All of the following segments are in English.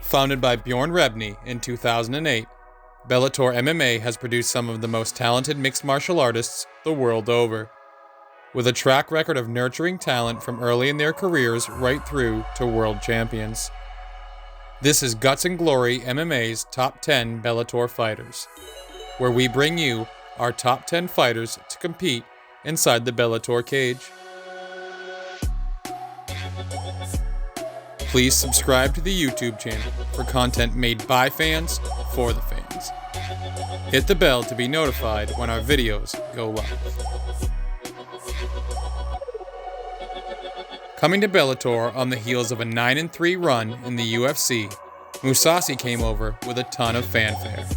Founded by Bjorn Rebney in 2008, Bellator MMA has produced some of the most talented mixed martial artists the world over. With a track record of nurturing talent from early in their careers right through to world champions. This is Guts and Glory MMA's Top 10 Bellator Fighters, where we bring you our top 10 fighters to compete inside the Bellator cage. Please subscribe to the YouTube channel for content made by fans for the fans. Hit the bell to be notified when our videos go live. Coming to Bellator on the heels of a 9-3 run in the UFC, Mousasi came over with a ton of fanfare.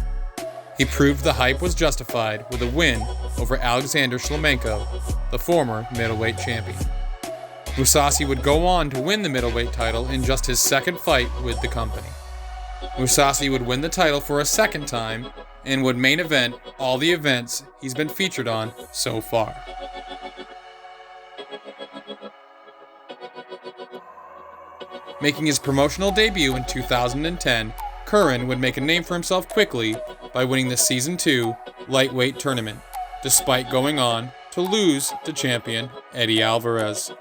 He proved the hype was justified with a win over Alexander Shlemenko, the former middleweight champion. Mousasi would go on to win the middleweight title in just his second fight with the company. Mousasi would win the title for a second time and would main event all the events he's been featured on so far. Making his promotional debut in 2010, Curran would make a name for himself quickly by winning the Season 2 lightweight tournament, despite going on to lose to champion Eddie Alvarez.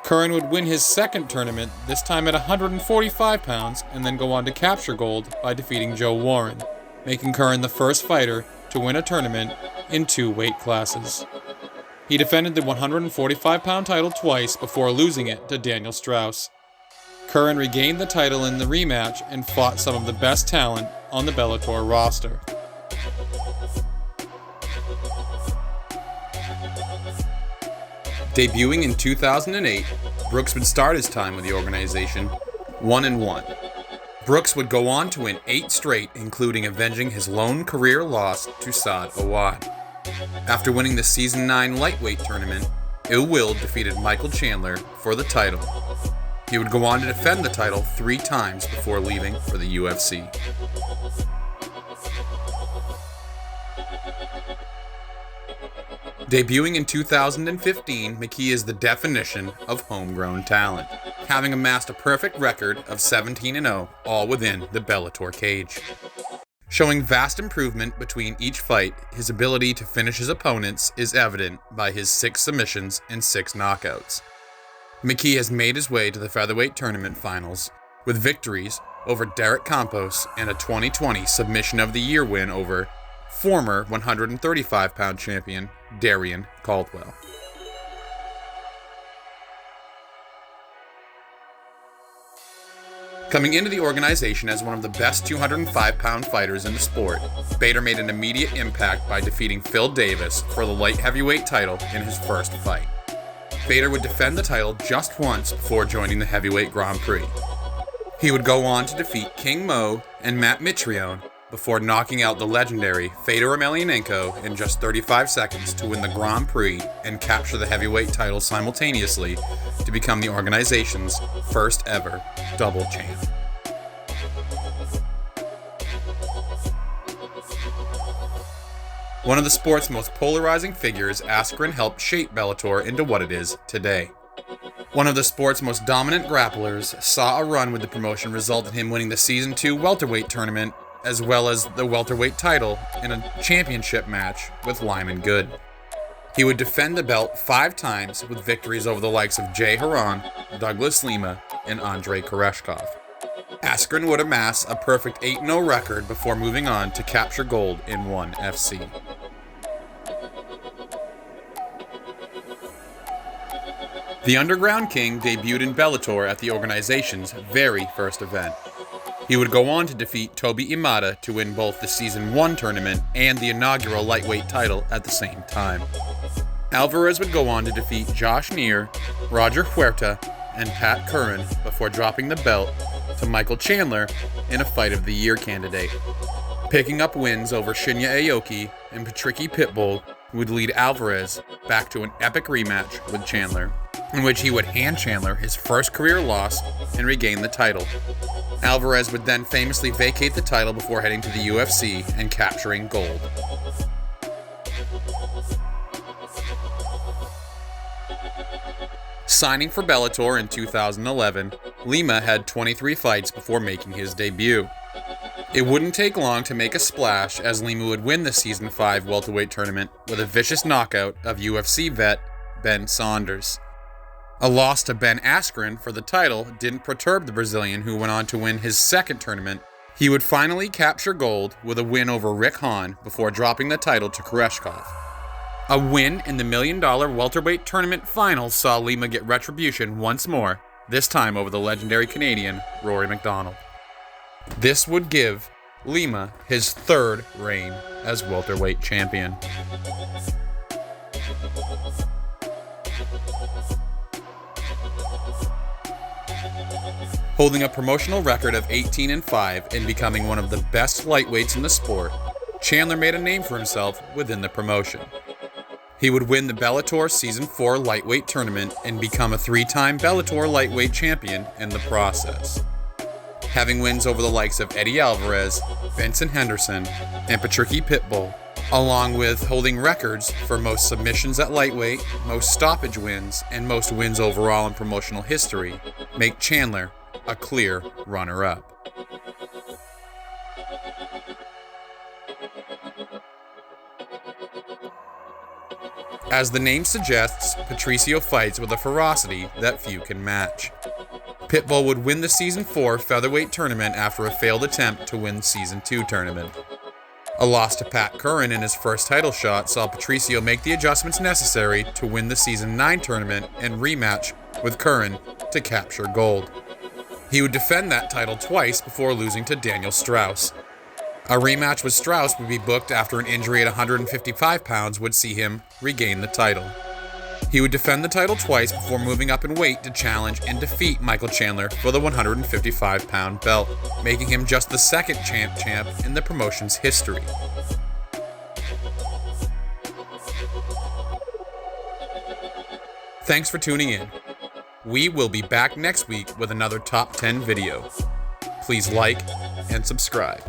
Curran would win his second tournament, this time at 145 pounds, and then go on to capture gold by defeating Joe Warren, making Curran the first fighter to win a tournament in 2 weight classes. He defended the 145-pound title twice before losing it to Daniel Straus. Curran regained the title in the rematch and fought some of the best talent on the Bellator roster. Debuting in 2008, Brooks would start his time with the organization 1-1. Brooks would go on to win 8 straight, including avenging his lone career loss to Saad Awad. After winning the Season 9 lightweight tournament, Ill Will defeated Michael Chandler for the title. He would go on to defend the title 3 times before leaving for the UFC. Debuting in 2015, McKee is the definition of homegrown talent, having amassed a perfect record of 17-0, all within the Bellator cage. Showing vast improvement between each fight, his ability to finish his opponents is evident by his 6 submissions and 6 knockouts. McKee has made his way to the featherweight tournament finals, with victories over Derek Campos and a 2020 Submission of the Year win over former 135-pound champion Darian Caldwell. Coming into the organization as one of the best 205-pound fighters in the sport, Bader made an immediate impact by defeating Phil Davis for the light heavyweight title in his first fight. Bader would defend the title just once before joining the heavyweight Grand Prix. He would go on to defeat King Mo and Matt Mitrione before knocking out the legendary Fedor Emelianenko in just 35 seconds to win the Grand Prix and capture the heavyweight title simultaneously to become the organization's first ever double champ. One of the sport's most polarizing figures, Askren helped shape Bellator into what it is today. One of the sport's most dominant grapplers, saw a run with the promotion result in him winning the Season 2 welterweight tournament, as well as the welterweight title in a championship match with Lyman Good. He would defend the belt 5 times with victories over the likes of Jay Haran, Douglas Lima, and Andrei Koreshkov. Askren would amass a perfect 8-0 record before moving on to capture gold in ONE FC. The Underground King debuted in Bellator at the organization's very first event. He would go on to defeat Toby Imada to win both the Season 1 tournament and the inaugural lightweight title at the same time. Alvarez would go on to defeat Josh Neer, Roger Huerta, and Pat Curran before dropping the belt to Michael Chandler in a Fight of the Year candidate. Picking up wins over Shinya Aoki and Patricio Pitbull would lead Alvarez back to an epic rematch with Chandler, in which he would hand Chandler his first career loss and regain the title. Alvarez would then famously vacate the title before heading to the UFC and capturing gold. Signing for Bellator in 2011, Lima had 23 fights before making his debut. It wouldn't take long to make a splash, as Lima would win the Season 5 welterweight tournament with a vicious knockout of UFC vet Ben Saunders. A loss to Ben Askren for the title didn't perturb the Brazilian, who went on to win his second tournament. He would finally capture gold with a win over Rick Hahn before dropping the title to Koreshkov. A win in the $1 million welterweight tournament final saw Lima get retribution once more, this time over the legendary Canadian Rory MacDonald. This would give Lima his third reign as welterweight champion. Holding a promotional record of 18-5 and becoming one of the best lightweights in the sport, Chandler made a name for himself within the promotion. He would win the Bellator Season 4 lightweight tournament and become a 3-time Bellator lightweight champion in the process, having wins over the likes of Eddie Alvarez, Benson Henderson, and Patricio Pitbull, along with holding records for most submissions at lightweight, most stoppage wins, and most wins overall in promotional history, make Chandler a clear runner-up. As the name suggests, Patricio fights with a ferocity that few can match. Pitbull would win the Season 4 featherweight tournament after a failed attempt to win Season 2 tournament. A loss to Pat Curran in his first title shot saw Patricio make the adjustments necessary to win the Season 9 tournament and rematch with Curran to capture gold. He would defend that title twice before losing to Daniel Straus. A rematch with Straus would be booked after an injury at 155 pounds would see him regain the title. He would defend the title twice before moving up in weight to challenge and defeat Michael Chandler for the 155-pound belt, making him just the second champ in the promotion's history. Thanks for tuning in. We will be back next week with another Top 10 video. Please like and subscribe.